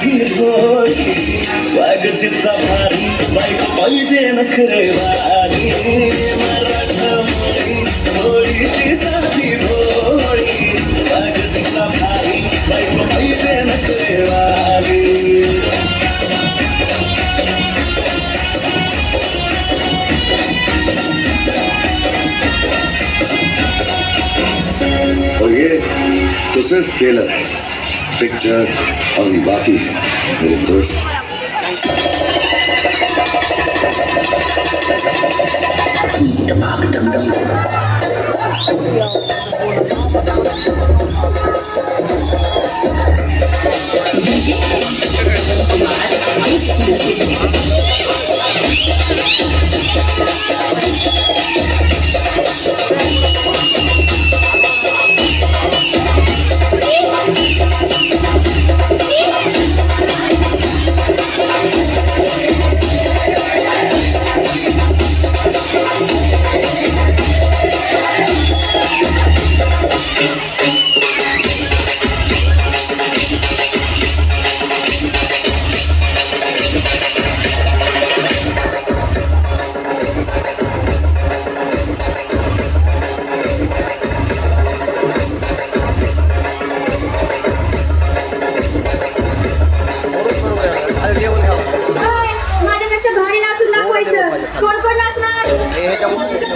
साधी भोळी स्वागतीचा भारी बाईक पाहिजे नखरेवाली मराठमोळी भोळीची साधी भोळी स्वागतीचा भारी बाईक पाहिजे नखरेवाली और ये तो सिर्फ ट्रेलर है, पिक्चर अभी बाकी है मेरे दोस्त। माझ्यापेक्षा भारी नाचून दाखवायचं. कोण कोण नाचणार?